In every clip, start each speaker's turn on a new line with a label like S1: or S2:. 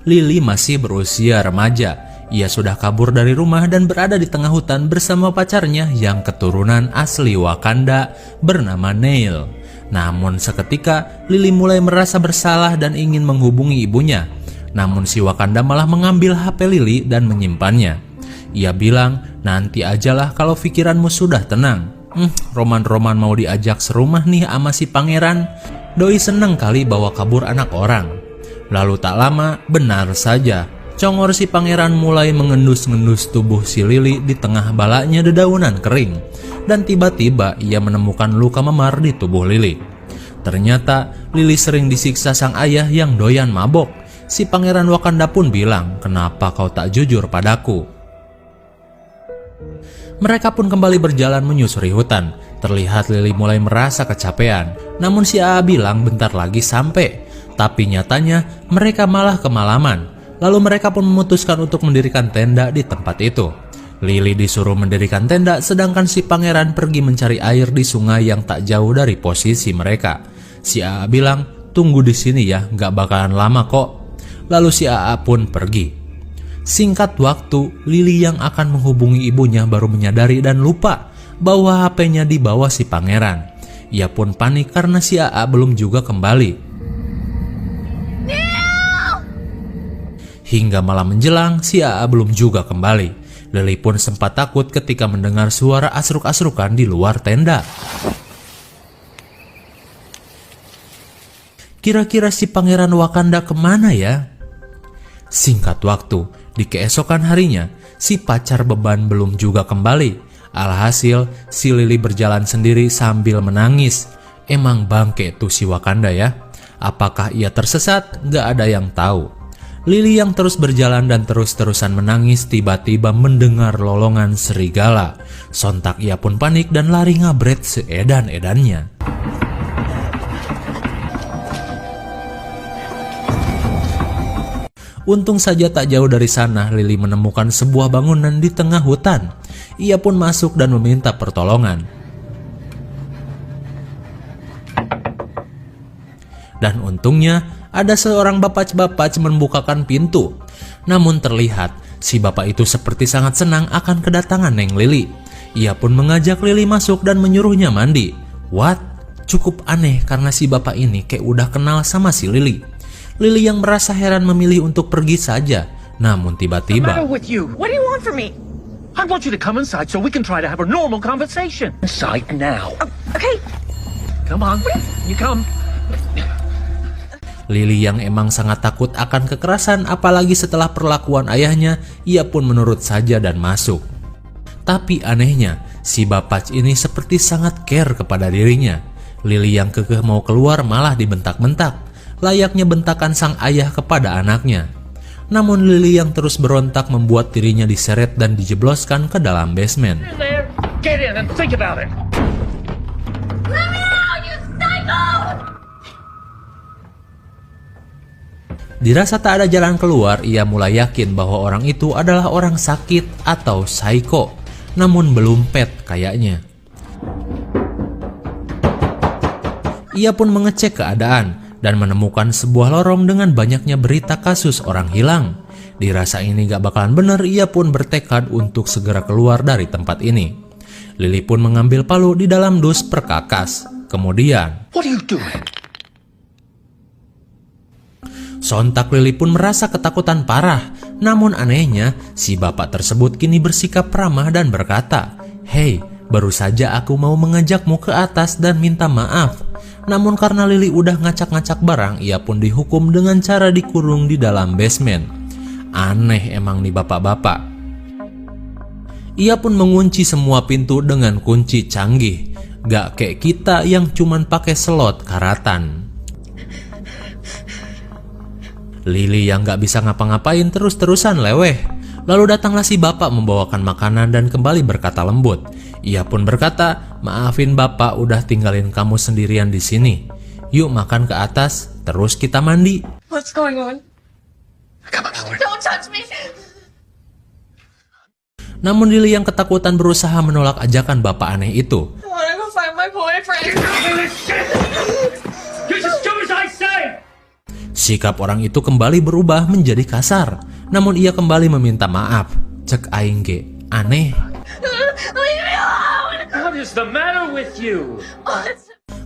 S1: Lily masih berusia remaja. Ia sudah kabur dari rumah dan berada di tengah hutan bersama pacarnya yang keturunan asli Wakanda bernama Neil. Namun seketika Lily mulai merasa bersalah dan ingin menghubungi ibunya. Namun si Wakanda malah mengambil HP Lily dan menyimpannya. Ia bilang, nanti ajalah kalau pikiranmu sudah tenang. Roman-roman mau diajak serumah nih sama si pangeran. Doi seneng kali bawa kabur anak orang. Lalu tak lama, benar saja, congor si pangeran mulai mengendus-ngendus tubuh si Lily di tengah balanya dedaunan kering. Dan tiba-tiba ia menemukan luka memar di tubuh Lily. Ternyata Lily sering disiksa sang ayah yang doyan mabok. Si pangeran Wakanda pun bilang, kenapa kau tak jujur padaku? Mereka pun kembali berjalan menyusuri hutan. Terlihat Lily mulai merasa kecapean. Namun si AA bilang bentar lagi sampai. Tapi nyatanya mereka malah kemalaman. Lalu mereka pun memutuskan untuk mendirikan tenda di tempat itu. Lily disuruh mendirikan tenda sedangkan si pangeran pergi mencari air di sungai yang tak jauh dari posisi mereka. Si AA bilang, tunggu di sini ya, gak bakalan lama kok. Lalu si AA pun pergi. Singkat waktu, Lily yang akan menghubungi ibunya baru menyadari dan lupa bahwa HP-nya di bawah si pangeran. Ia pun panik karena si AA belum juga kembali. Hingga malam menjelang, si AA belum juga kembali. Lily pun sempat takut ketika mendengar suara asruk-asrukan di luar tenda. Kira-kira si pangeran Wakanda kemana ya? Singkat waktu, di keesokan harinya, si pacar beban belum juga kembali. Alhasil, si Lily berjalan sendiri sambil menangis. Emang bangke tuh si Wakanda ya. Apakah ia tersesat? Gak ada yang tahu. Lily yang terus berjalan dan terus-terusan menangis tiba-tiba mendengar lolongan serigala. Sontak ia pun panik dan lari ngabret seedan-edannya. Untung saja tak jauh dari sana Lily menemukan sebuah bangunan di tengah hutan. Ia pun masuk dan meminta pertolongan. Dan untungnya ada seorang bapac-bapac membukakan pintu. Namun terlihat si bapak itu seperti sangat senang akan kedatangan Neng Lily. Ia pun mengajak Lily masuk dan menyuruhnya mandi. What? Cukup aneh karena si bapak ini kayak udah kenal sama si Lily. Lily yang merasa heran memilih untuk pergi saja. Namun tiba-tiba,
S2: What do you want from me?
S3: I want you to come inside so we can try to have a normal conversation. Inside now.
S2: Okay.
S3: Come on, you come.
S1: Lily yang emang sangat takut akan kekerasan apalagi setelah perlakuan ayahnya, ia pun menurut saja dan masuk. Tapi anehnya, si bapac ini seperti sangat care kepada dirinya. Lily yang kekeh mau keluar malah dibentak-bentak, layaknya bentakan sang ayah kepada anaknya. Namun Lily yang terus berontak membuat dirinya diseret dan dijebloskan ke dalam basement.
S3: There, get in and think about it.
S2: Let me out, you psycho!
S1: Dirasa tak ada jalan keluar, ia mulai yakin bahwa orang itu adalah orang sakit atau psycho. Namun belum pet kayaknya. Ia pun mengecek keadaan dan menemukan sebuah lorong dengan banyaknya berita kasus orang hilang. Dirasa ini gak bakalan bener, ia pun bertekad untuk segera keluar dari tempat ini. Lily pun mengambil palu di dalam dus perkakas. Kemudian,
S3: What are you doing?
S1: sontak Lily pun merasa ketakutan parah. Namun anehnya, si bapak tersebut kini bersikap ramah dan berkata, "Hei, baru saja aku mau mengajakmu ke atas dan minta maaf." Namun karena Lily udah ngacak-ngacak barang, ia pun dihukum dengan cara dikurung di dalam basement. Aneh emang nih bapak-bapak. Ia pun mengunci semua pintu dengan kunci canggih. Gak kayak kita yang cuman pakai slot karatan. Lily yang gak bisa ngapa-ngapain terus-terusan leweh. Lalu datanglah si bapak membawakan makanan dan kembali berkata lembut. Ia pun berkata, "Maafin bapak udah tinggalin kamu sendirian di sini. Yuk makan ke atas, terus kita mandi."
S2: What's going on?
S3: Come on, Howard.
S2: Don't touch me!
S1: Namun Lily yang ketakutan berusaha menolak ajakan bapak aneh itu.
S2: I wanna go find my boyfriend.
S3: You just do as I say.
S1: Sikap orang itu kembali berubah menjadi kasar. Namun ia kembali meminta maaf. Cek aing ge, aneh.
S2: Leave me alone!
S3: What is the matter with you?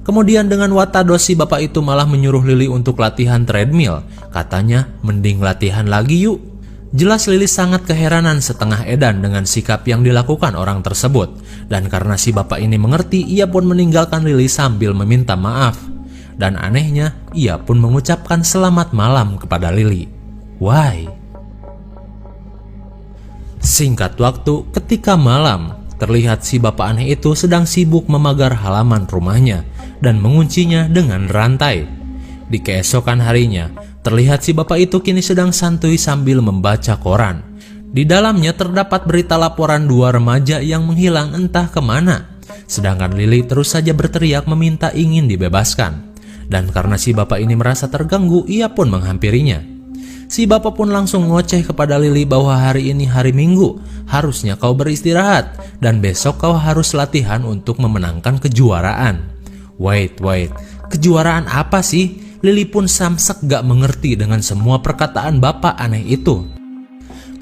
S1: Kemudian dengan watados si bapak itu malah menyuruh Lily untuk latihan treadmill. Katanya, mending latihan lagi yuk. Jelas Lily sangat keheranan setengah edan dengan sikap yang dilakukan orang tersebut. Dan karena si bapak ini mengerti, ia pun meninggalkan Lily sambil meminta maaf. Dan anehnya, ia pun mengucapkan selamat malam kepada Lily. Why? Singkat waktu, ketika malam, terlihat si bapak aneh itu sedang sibuk memagar halaman rumahnya dan menguncinya dengan rantai. Di keesokan harinya, terlihat si bapak itu kini sedang santuy sambil membaca koran. Di dalamnya terdapat berita laporan 2 remaja yang menghilang entah kemana. Sedangkan Lily terus saja berteriak meminta ingin dibebaskan. Dan karena si bapak ini merasa terganggu, ia pun menghampirinya. Si bapak pun langsung ngoceh kepada Lily bahwa hari ini hari Minggu, harusnya kau beristirahat, dan besok kau harus latihan untuk memenangkan kejuaraan. Wait, kejuaraan apa sih? Lily pun samsek gak mengerti dengan semua perkataan bapak aneh itu.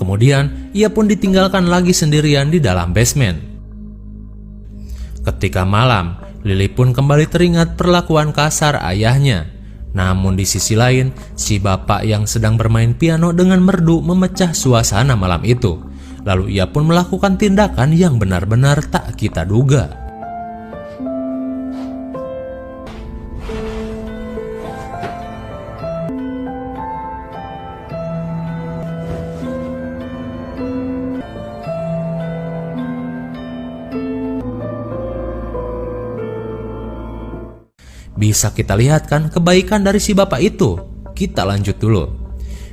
S1: Kemudian, ia pun ditinggalkan lagi sendirian di dalam basement. Ketika malam, Lily pun kembali teringat perlakuan kasar ayahnya. Namun di sisi lain, si bapak yang sedang bermain piano dengan merdu memecah suasana malam itu. Lalu ia pun melakukan tindakan yang benar-benar tak kita duga. Bisa kita lihat kan kebaikan dari si bapak itu. Kita lanjut dulu.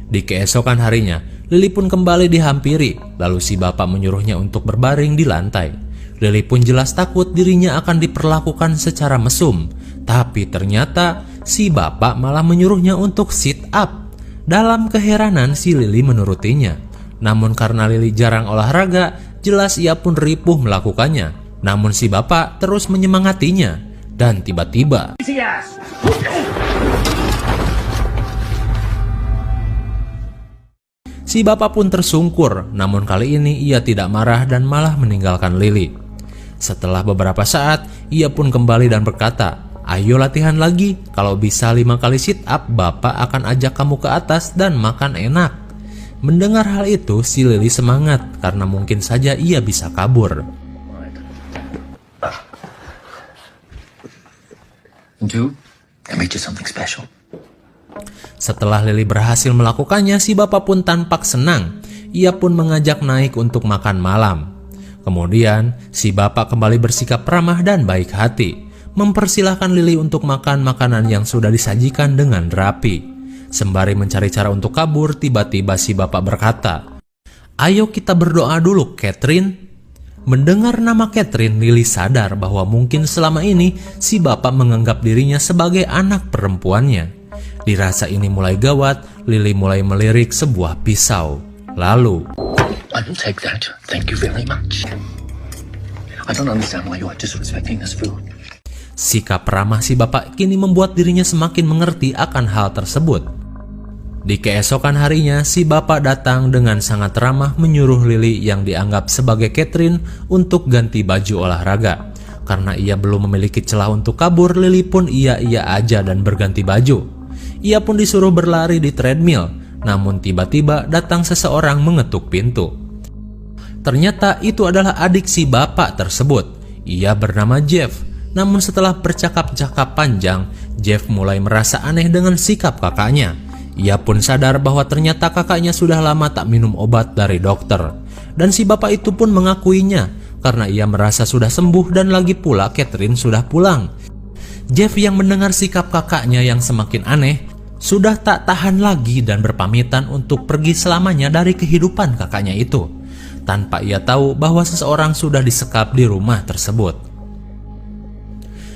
S1: Di keesokan harinya, Lily pun kembali dihampiri. Lalu si bapak menyuruhnya untuk berbaring di lantai. Lily pun jelas takut dirinya akan diperlakukan secara mesum. Tapi ternyata si bapak malah menyuruhnya untuk sit up. Dalam keheranan si Lily menurutinya. Namun karena Lily jarang olahraga, jelas ia pun ripuh melakukannya. Namun si bapak terus menyemangatinya. Dan tiba-tiba si bapak pun tersungkur. Namun kali ini ia tidak marah dan malah meninggalkan Lily. Setelah beberapa saat, ia pun kembali dan berkata, "Ayo latihan lagi, kalau bisa 5 kali sit up, bapak akan ajak kamu ke atas dan makan enak." Mendengar hal itu, si Lily semangat karena mungkin saja ia bisa kabur.
S3: 2, I made you something special.
S1: Setelah Lily berhasil melakukannya, si bapak pun tampak senang. Ia pun mengajak naik untuk makan malam. Kemudian, si bapak kembali bersikap ramah dan baik hati, mempersilahkan Lily untuk makan makanan yang sudah disajikan dengan rapi. Sembari mencari cara untuk kabur, tiba-tiba si bapak berkata, "Ayo kita berdoa dulu, Catherine." Mendengar nama Catherine, Lily sadar bahwa mungkin selama ini si bapak menganggap dirinya sebagai anak perempuannya. Dirasa ini mulai gawat, Lily mulai melirik sebuah pisau. Lalu,
S3: I will take that. Thank you very much. I don't understand why you are disrespecting this food.
S1: sikap ramah si bapak kini membuat dirinya semakin mengerti akan hal tersebut. Di keesokan harinya, si bapak datang dengan sangat ramah menyuruh Lily yang dianggap sebagai Catherine untuk ganti baju olahraga. Karena ia belum memiliki celah untuk kabur, Lily pun iya-iya aja dan berganti baju. Ia pun disuruh berlari di treadmill, namun tiba-tiba datang seseorang mengetuk pintu. Ternyata itu adalah adik si bapak tersebut. Ia bernama Jeff. Namun setelah bercakap-cakap panjang, Jeff mulai merasa aneh dengan sikap kakaknya. Ia pun sadar bahwa ternyata kakaknya sudah lama tak minum obat dari dokter. Dan si bapak itu pun mengakuinya karena ia merasa sudah sembuh dan lagi pula Catherine sudah pulang. Jeff yang mendengar sikap kakaknya yang semakin aneh, sudah tak tahan lagi dan berpamitan untuk pergi selamanya dari kehidupan kakaknya itu. Tanpa ia tahu bahwa seseorang sudah disekap di rumah tersebut.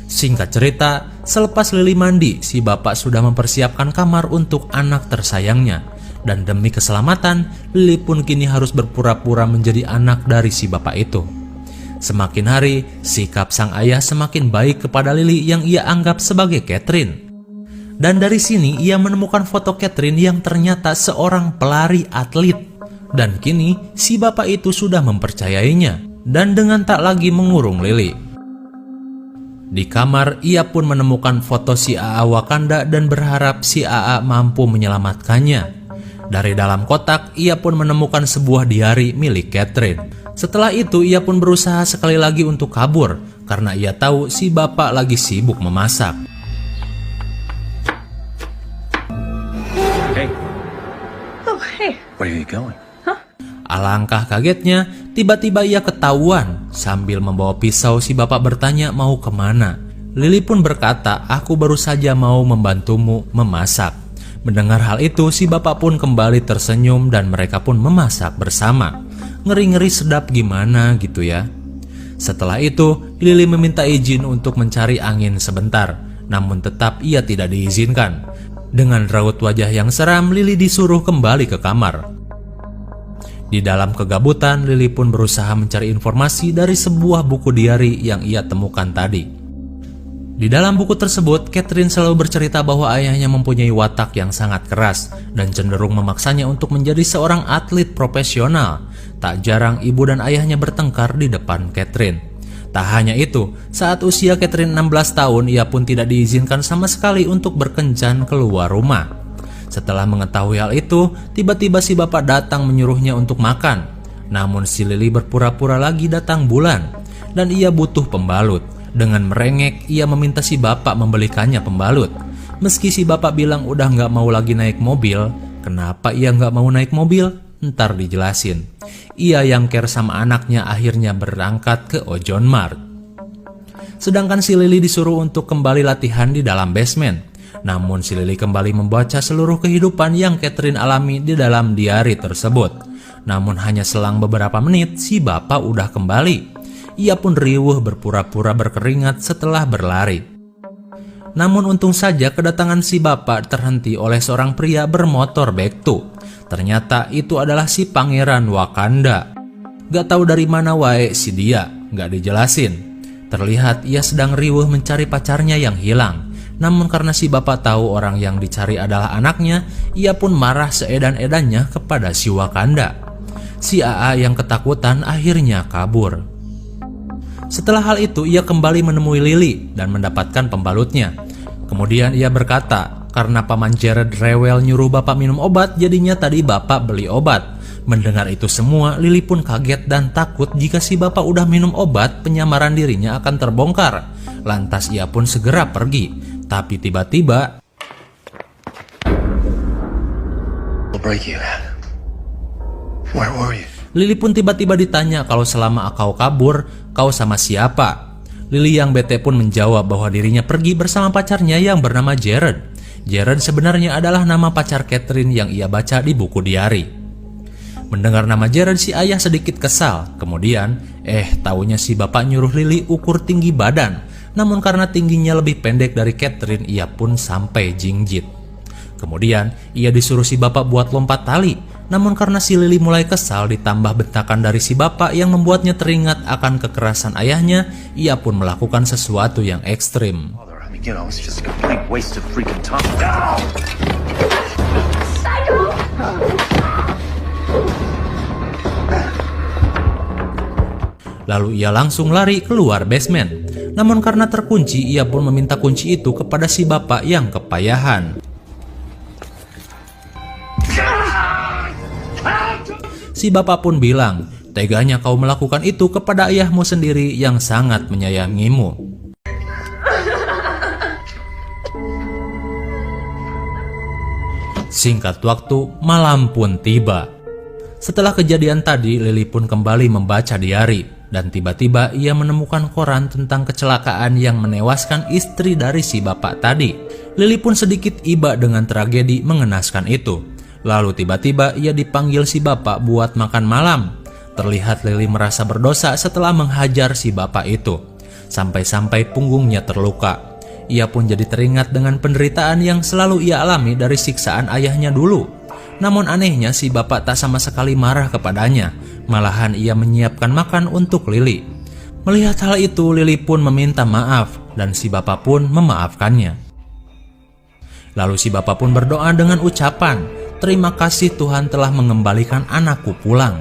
S1: Singkat cerita, selepas Lily mandi, si bapak sudah mempersiapkan kamar untuk anak tersayangnya. Dan demi keselamatan, Lily pun kini harus berpura-pura menjadi anak dari si bapak itu. Semakin hari, sikap sang ayah semakin baik kepada Lily yang ia anggap sebagai Catherine. Dan dari sini ia menemukan foto Catherine yang ternyata seorang pelari atlet. Dan kini si bapak itu sudah mempercayainya dan dengan tak lagi mengurung Lily. Di kamar ia pun menemukan foto si AA Wakanda dan berharap si AA mampu menyelamatkannya. Dari dalam kotak ia pun menemukan sebuah diari milik Catherine. Setelah itu ia pun berusaha sekali lagi untuk kabur karena ia tahu si bapak lagi sibuk memasak.
S3: Hey,
S2: Oh, hey.
S3: where are you going?
S1: Alangkah kagetnya, tiba-tiba ia ketahuan. Sambil membawa pisau, si bapak bertanya mau kemana. Lily pun berkata, aku baru saja mau membantumu memasak. Mendengar hal itu, si bapak pun kembali tersenyum dan mereka pun memasak bersama. Ngeri-ngeri sedap gimana gitu ya. Setelah itu, Lily meminta izin untuk mencari angin sebentar. Namun tetap ia tidak diizinkan. Dengan raut wajah yang seram, Lily disuruh kembali ke kamar. Di dalam kegabutan, Lily pun berusaha mencari informasi dari sebuah buku diari yang ia temukan tadi. Di dalam buku tersebut, Catherine selalu bercerita bahwa ayahnya mempunyai watak yang sangat keras dan cenderung memaksanya untuk menjadi seorang atlet profesional. Tak jarang ibu dan ayahnya bertengkar di depan Catherine. Tak hanya itu, saat usia Catherine 16 tahun, ia pun tidak diizinkan sama sekali untuk berkencan keluar rumah. Setelah mengetahui hal itu, tiba-tiba si bapak datang menyuruhnya untuk makan. Namun si Lily berpura-pura lagi datang bulan dan ia butuh pembalut. Dengan merengek, ia meminta si bapak membelikannya pembalut. Meski si bapak bilang udah nggak mau lagi naik mobil, kenapa ia nggak mau naik mobil? Ntar dijelasin. Ia yang care sama anaknya akhirnya berangkat ke Ojon Mart. Sedangkan si Lily disuruh untuk kembali latihan di dalam basement. Namun si Lily kembali membaca seluruh kehidupan yang Catherine alami di dalam diari tersebut. Namun hanya selang beberapa menit si bapak udah kembali. Ia pun riuh berpura-pura berkeringat setelah berlari. Namun untung saja kedatangan si bapak terhenti oleh seorang pria bermotor Baektu. Ternyata itu adalah si pangeran Wakanda. Gak tahu dari mana wae si dia, gak dijelasin. Terlihat ia sedang riuh mencari pacarnya yang hilang. Namun karena si bapak tahu orang yang dicari adalah anaknya, ia pun marah seedan-edannya kepada si Wakanda. Si AA yang ketakutan akhirnya kabur. Setelah hal itu, ia kembali menemui Lily dan mendapatkan pembalutnya. Kemudian ia berkata, karena Paman Jared rewel nyuruh bapak minum obat, jadinya tadi bapak beli obat. Mendengar itu semua, Lily pun kaget dan takut jika si bapak udah minum obat, penyamaran dirinya akan terbongkar. Lantas ia pun segera pergi. Tapi tiba-tiba Lily pun tiba-tiba ditanya kalau selama kau kabur, kau sama siapa? Lily yang bete pun menjawab bahwa dirinya pergi bersama pacarnya yang bernama Jared. Jared sebenarnya adalah nama pacar Catherine yang ia baca di buku diari. Mendengar nama Jared, si ayah sedikit kesal. Kemudian, taunya si bapak nyuruh Lily ukur tinggi badan. Namun karena tingginya lebih pendek dari Catherine, ia pun sampai jingjit. Kemudian, ia disuruh si bapak buat lompat tali. Namun karena si Lily mulai kesal ditambah bentakan dari si bapak yang membuatnya teringat akan kekerasan ayahnya, ia pun melakukan sesuatu yang ekstrim. Lalu ia langsung lari keluar basement. Namun karena terkunci, ia pun meminta kunci itu kepada si bapak yang kepayahan. Si bapak pun bilang, teganya kau melakukan itu kepada ayahmu sendiri yang sangat menyayangimu. Singkat waktu, malam pun tiba. Setelah kejadian tadi, Lily pun kembali membaca diari. Dan tiba-tiba ia menemukan koran tentang kecelakaan yang menewaskan istri dari si bapak tadi. Lily pun sedikit iba dengan tragedi mengenaskan itu. Lalu tiba-tiba ia dipanggil si bapak buat makan malam. Terlihat Lily merasa berdosa setelah menghajar si bapak itu. Sampai-sampai punggungnya terluka. Ia pun jadi teringat dengan penderitaan yang selalu ia alami dari siksaan ayahnya dulu. Namun anehnya si bapak tak sama sekali marah kepadanya. Malahan ia menyiapkan makan untuk Lily. Melihat hal itu, Lily pun meminta maaf dan si bapak pun memaafkannya. Lalu si bapak pun berdoa dengan ucapan, "Terima kasih Tuhan telah mengembalikan anakku pulang.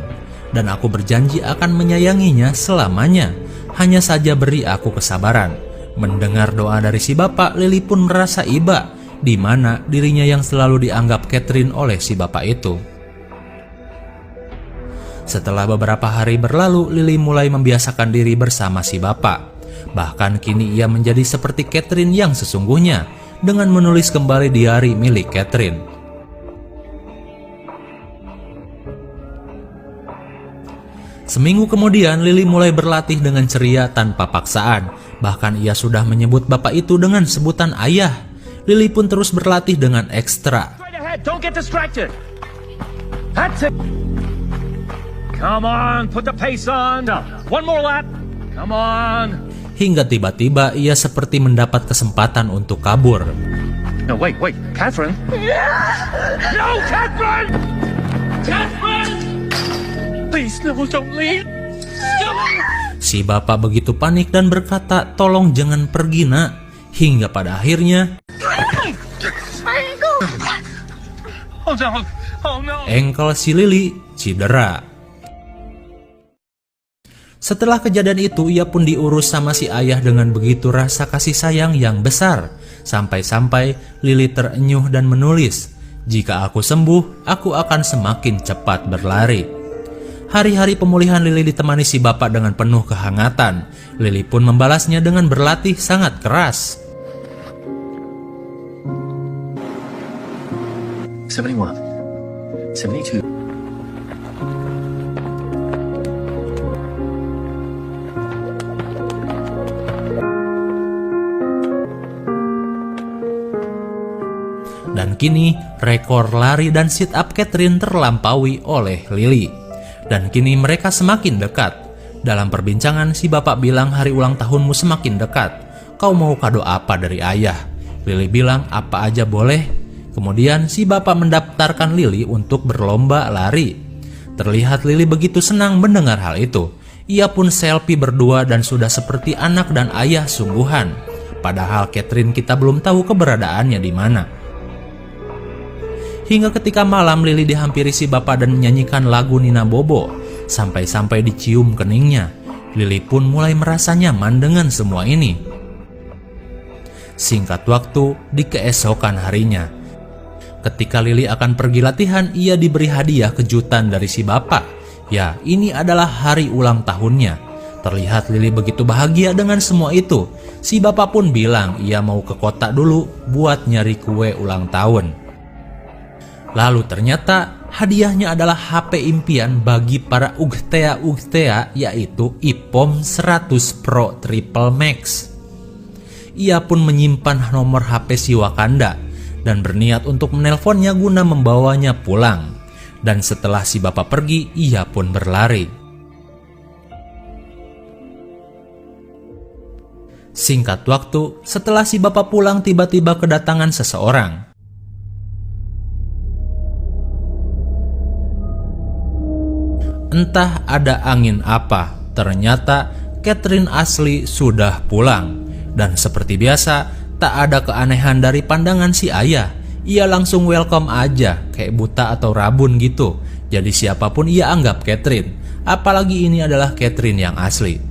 S1: Dan aku berjanji akan menyayanginya selamanya. Hanya saja beri aku kesabaran." Mendengar doa dari si bapak, Lily pun merasa iba, di mana dirinya yang selalu dianggap Catherine oleh si bapak itu. Setelah beberapa hari berlalu, Lily mulai membiasakan diri bersama si bapak. Bahkan kini ia menjadi seperti Catherine yang sesungguhnya, dengan menulis kembali diari milik Catherine. Seminggu kemudian, Lily mulai berlatih dengan ceria tanpa paksaan. Bahkan ia sudah menyebut bapak itu dengan sebutan ayah. Lily pun terus berlatih dengan ekstra.
S4: Straight ahead, don't get distracted. That's it. Come on, put the pace on. One more lap. Come on.
S1: Hingga tiba-tiba ia seperti mendapat kesempatan untuk kabur.
S4: No, wait, Catherine. No, Catherine! Catherine! Please, no, don't leave.
S1: Si bapak begitu panik dan berkata, "Tolong jangan pergi, nak." Hingga pada akhirnya
S4: Oh no, oh no.
S1: engkel si Lily cedera. Setelah kejadian itu, ia pun diurus sama si ayah dengan begitu rasa kasih sayang yang besar. Sampai-sampai Lily terenyuh dan menulis, "Jika aku sembuh, aku akan semakin cepat berlari." Hari-hari pemulihan Lily ditemani si bapak dengan penuh kehangatan. Lily pun membalasnya dengan berlatih sangat keras.
S3: 71, 72.
S1: Dan kini, rekor lari dan sit up Catherine terlampaui oleh Lily. Dan kini mereka semakin dekat. Dalam perbincangan, si bapak bilang, "Hari ulang tahunmu semakin dekat. Kau mau kado apa dari ayah?" Lily bilang, "Apa aja boleh." Kemudian si bapak mendaftarkan Lily untuk berlomba lari. Terlihat Lily begitu senang mendengar hal itu. Ia pun selfie berdua dan sudah seperti anak dan ayah sungguhan. Padahal Catherine kita belum tahu keberadaannya di mana. Hingga ketika malam, Lily dihampiri si bapak dan menyanyikan lagu Nina Bobo. Sampai-sampai dicium keningnya. Lily pun mulai merasa nyaman dengan semua ini. Singkat waktu, di keesokan harinya, ketika Lily akan pergi latihan, ia diberi hadiah kejutan dari si bapak. Ya, ini adalah hari ulang tahunnya. Terlihat Lily begitu bahagia dengan semua itu. Si bapak pun bilang ia mau ke kota dulu buat nyari kue ulang tahun. Lalu ternyata hadiahnya adalah HP impian bagi para Ugtea, yaitu IPOM 100 Pro Triple Max. Ia pun menyimpan nomor HP si Wakanda dan berniat untuk menelponnya guna membawanya pulang. Dan setelah si bapak pergi, ia pun berlari. Singkat waktu, setelah si bapak pulang, tiba-tiba kedatangan seseorang. Entah ada angin apa, ternyata Catherine asli sudah pulang. Dan seperti biasa, tak ada keanehan dari pandangan si ayah. Ia langsung welcome aja, kayak buta atau rabun gitu. Jadi siapapun ia anggap Catherine. Apalagi ini adalah Catherine yang asli.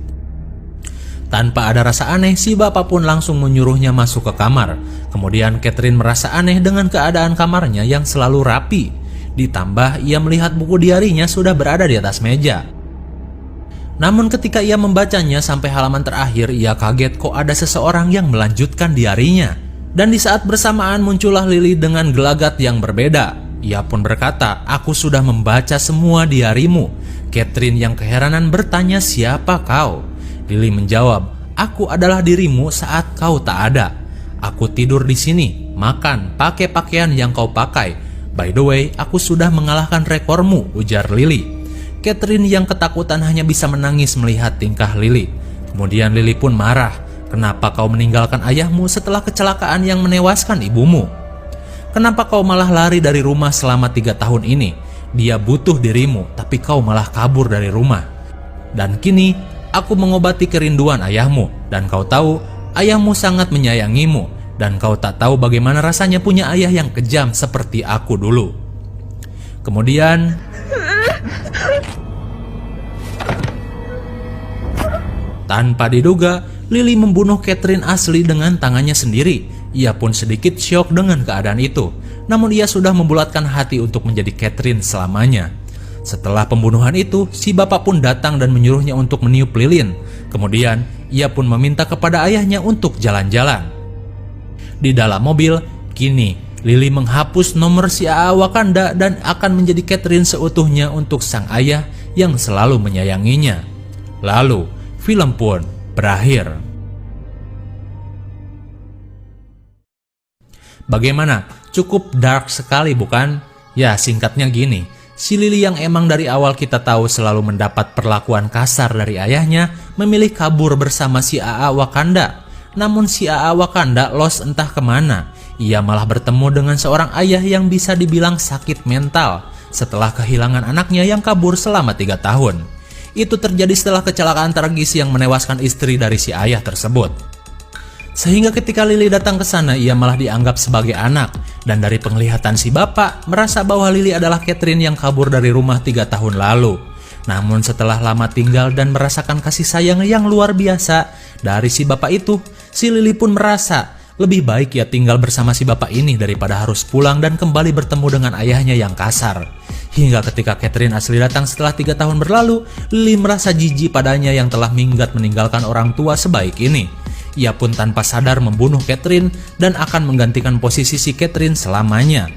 S1: Tanpa ada rasa aneh, si bapak pun langsung menyuruhnya masuk ke kamar. Kemudian Catherine merasa aneh dengan keadaan kamarnya yang selalu rapi. Ditambah ia melihat buku diarinya sudah berada di atas meja. Namun ketika ia membacanya sampai halaman terakhir, ia kaget kok ada seseorang yang melanjutkan diarinya. Dan di saat bersamaan muncullah Lily dengan gelagat yang berbeda. Ia pun berkata, "Aku sudah membaca semua diarimu." Catherine yang keheranan bertanya, "Siapa kau?" Lily menjawab, "Aku adalah dirimu saat kau tak ada. Aku tidur di sini, makan, pakai pakaian yang kau pakai. By the way, aku sudah mengalahkan rekormu," ujar Lily. Catherine yang ketakutan hanya bisa menangis melihat tingkah Lily. Kemudian Lily pun marah. "Kenapa kau meninggalkan ayahmu setelah kecelakaan yang menewaskan ibumu? Kenapa kau malah lari dari rumah selama 3 tahun ini? Dia butuh dirimu, tapi kau malah kabur dari rumah. Dan kini, aku mengobati kerinduan ayahmu, dan kau tahu, ayahmu sangat menyayangimu. Dan kau tak tahu bagaimana rasanya punya ayah yang kejam seperti aku dulu. Kemudian tanpa diduga, Lily membunuh Catherine asli dengan tangannya sendiri. Ia pun sedikit syok dengan keadaan itu. Namun ia sudah membulatkan hati untuk menjadi Catherine selamanya. Setelah pembunuhan itu, si bapak pun datang dan menyuruhnya untuk meniup lilin. Kemudian, ia pun meminta kepada ayahnya untuk jalan-jalan. Di dalam mobil, kini Lily menghapus nomor si AA Wakanda dan akan menjadi Catherine seutuhnya untuk sang ayah yang selalu menyayanginya. Lalu, film pun berakhir. Bagaimana? Cukup dark sekali bukan? Ya, singkatnya gini. Si Lily yang emang dari awal kita tahu selalu mendapat perlakuan kasar dari ayahnya, memilih kabur bersama si AA Wakanda. Namun si AA Wakanda lost entah kemana. Ia malah bertemu dengan seorang ayah yang bisa dibilang sakit mental setelah kehilangan anaknya yang kabur selama 3 tahun. Itu terjadi setelah kecelakaan tragis yang menewaskan istri dari si ayah tersebut. Sehingga ketika Lily datang ke sana, ia malah dianggap sebagai anak. Dan dari penglihatan si bapak, merasa bahwa Lily adalah Catherine yang kabur dari rumah 3 tahun lalu. Namun setelah lama tinggal dan merasakan kasih sayang yang luar biasa dari si bapak itu, si Lily pun merasa lebih baik ia tinggal bersama si bapak ini daripada harus pulang dan kembali bertemu dengan ayahnya yang kasar. Hingga ketika Catherine asli datang setelah 3 tahun berlalu, Lily merasa jijik padanya yang telah minggat meninggalkan orang tua sebaik ini. Ia pun tanpa sadar membunuh Catherine dan akan menggantikan posisi si Catherine selamanya.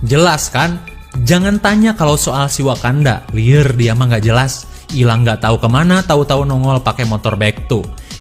S1: Jelas kan? Jangan tanya kalau soal si Wakanda, liar dia mah gak jelas. Hilang gak tahu kemana, tahu-tahu nongol pakai motor back tuh.